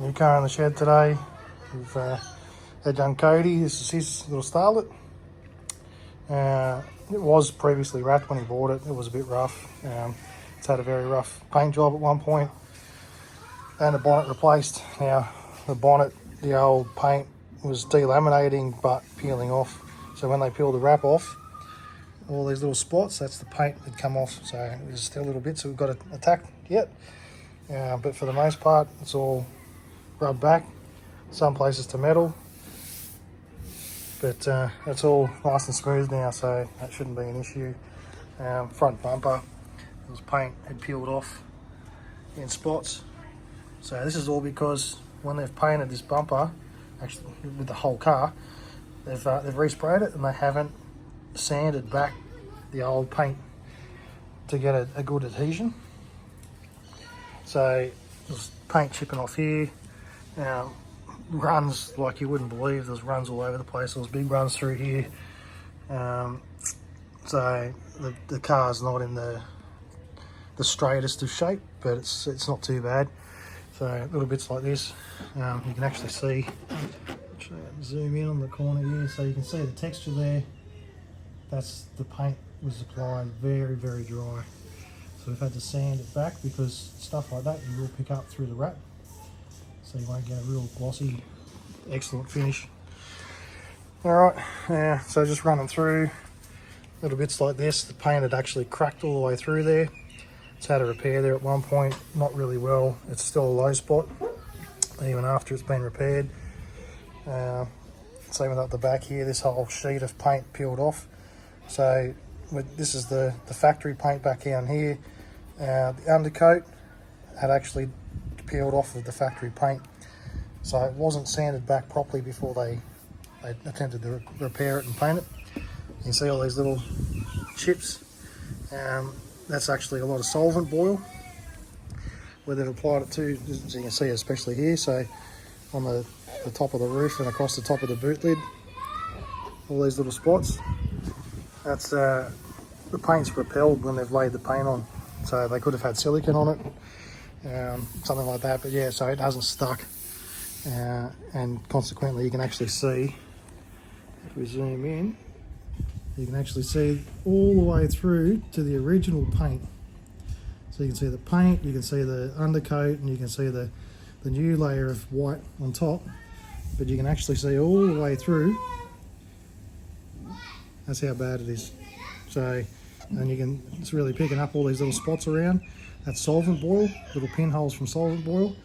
New car in the shed today. We've had young Cody. This is his little Starlet. It was previously wrapped when he bought it. It was a bit rough. It's had a very rough paint job at one point, and the bonnet replaced. Now the bonnet, the old paint was delaminating but peeling off. So when they peel the wrap off, all these little spots, that's the paint that come off. So there's still little bits that we've got to attack yet. But for the most part, it's all rubbed back. Some places to metal, but it's all nice and smooth now, so that shouldn't be an issue. Front bumper, there was paint had peeled off in spots. So this is all because when they've painted this bumper, actually with the whole car, they've resprayed it and they haven't sanded back the old paint to get a good adhesion. So there's paint chipping off here. Runs like you wouldn't believe. There's runs all over the place. There's big runs through here. So the car's not in the straightest of shape, but it's not too bad. So little bits like this, you can actually see. Zoom in on the corner here, so you can see the texture there. That's the paint was applied very, very dry. So we've had to sand it back because stuff like that you will pick up through the wrap. So you won't get a real glossy, excellent finish. Alright, so just running through little bits like this. The paint had actually cracked all the way through there. It's had a repair there at one point, not really well. It's still a low spot, even after it's been repaired. Same with up the back here, this whole sheet of paint peeled off. So this is the factory paint back down here. The undercoat had actually peeled off of the factory paint, so it wasn't sanded back properly before they attempted to repair it and paint it. You can see all these little chips. That's actually a lot of solvent boil where they've applied it to, as you can see, especially here. So on the top of the roof and across the top of the boot lid, all these little spots. That's the paint's repelled when they've laid the paint on, so they could have had silicone on it. Something like that, but yeah, so it hasn't stuck, and consequently you can actually see, if we zoom in, you can actually see all the way through to the original paint. So you can see the paint, you can see the undercoat, and you can see the new layer of white on top, but you can actually see all the way through. That's how bad it is. So, and it's really picking up all these little spots around. That's solvent boil, little pinholes from solvent boil,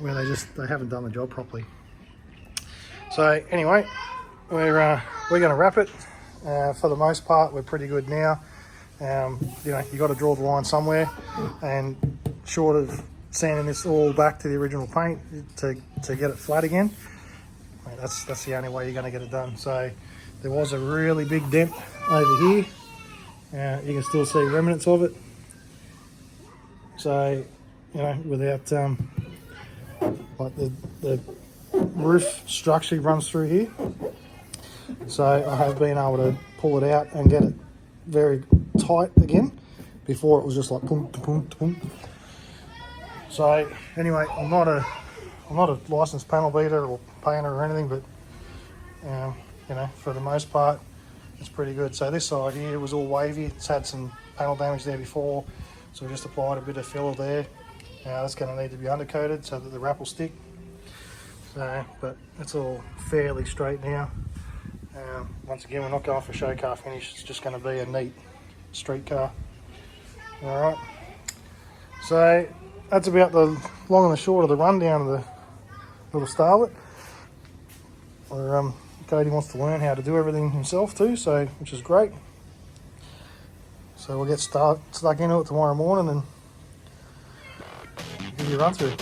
where they haven't done the job properly. So anyway, we're going to wrap it. For the most part, we're pretty good now. You got to draw the line somewhere, and short of sanding this all back to the original paint to get it flat again, that's the only way you're going to get it done. So there was a really big dent over here. You can still see remnants of it. So, without, like the roof structure runs through here. So I have been able to pull it out and get it very tight again. Before it was just like boom, boom, boom. So anyway, I'm not a licensed panel beater or painter or anything, but for the most part, it's pretty good. So this side here was all wavy. It's had some panel damage there before. So we just applied a bit of filler there. Now that's going to need to be undercoated so that the wrap will stick. So, but it's all fairly straight now. Once again, we're not going for show car finish. It's just going to be a neat street car. All right. So that's about the long and the short of the rundown of the little Starlet. Cody wants to learn how to do everything himself too, so which is great. So we'll get stuck into it tomorrow morning and give you a run through.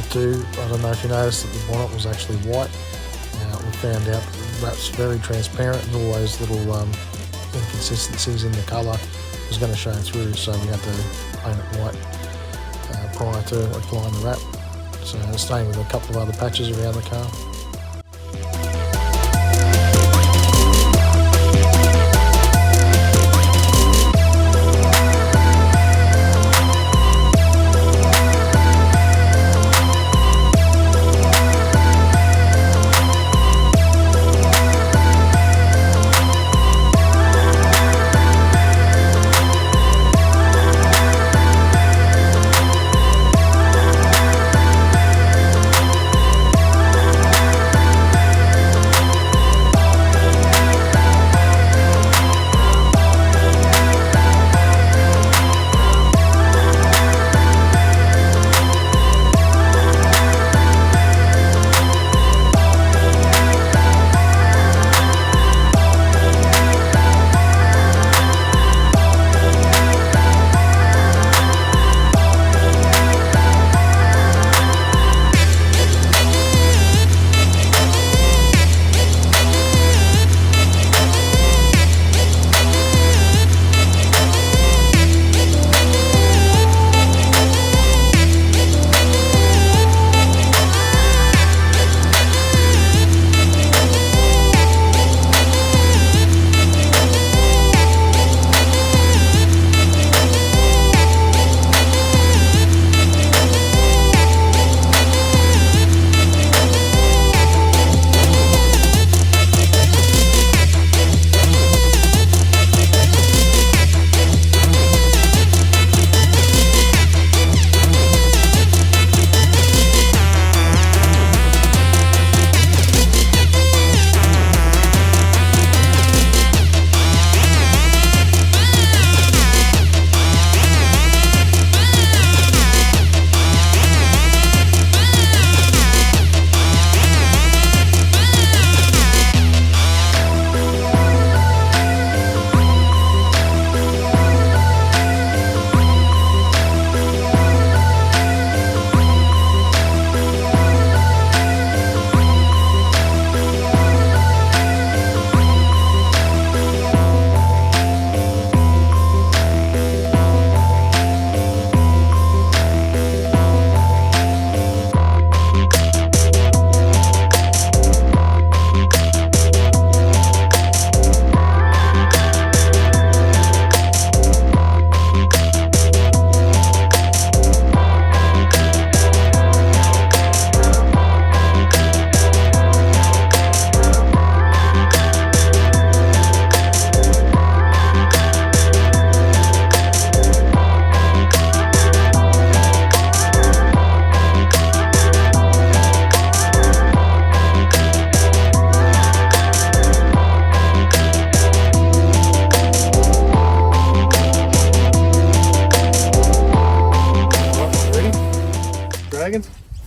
it too, I don't know if you noticed that the bonnet was actually white. We found out that the wrap's very transparent and all those little inconsistencies in the colour was going to show through, so we had to paint it white prior to applying the wrap. So staying with a couple of other patches around the car.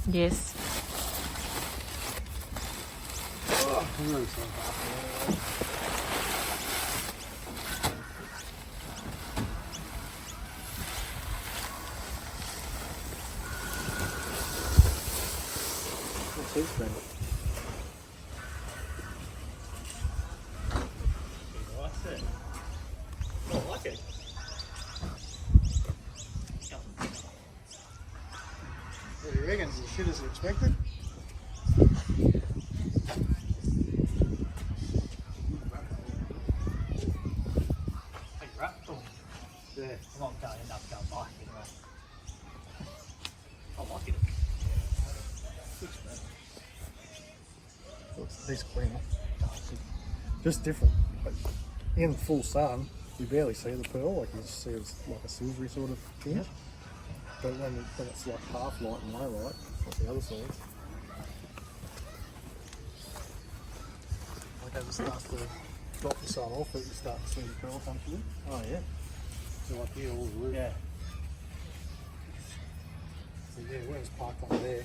Yes. What's his thing? I like it. What do you reckon? Is it shit as expected? Hey, right? Oh, Yeah. I'm not going to end up going back anyway. I like it. Looks decent cleaner. Just different. Like, in full sun, you barely see the pearl. Like you just see it's like a silvery sort of tinge. Yep. But when it's like half light and low light, like the other side. Like as it starts to drop the sun off, you start to see the pearl come through. Oh, yeah. So like here, all the roof. Yeah. So yeah, when it's parked on there,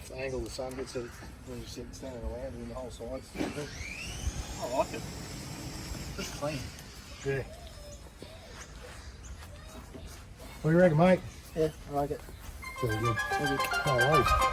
the angle the sun gets it when you're standing around in the whole side. I like it. Just clean. Yeah. What do you reckon, mate? Yeah, I like it. Very good. Thank you. No worries.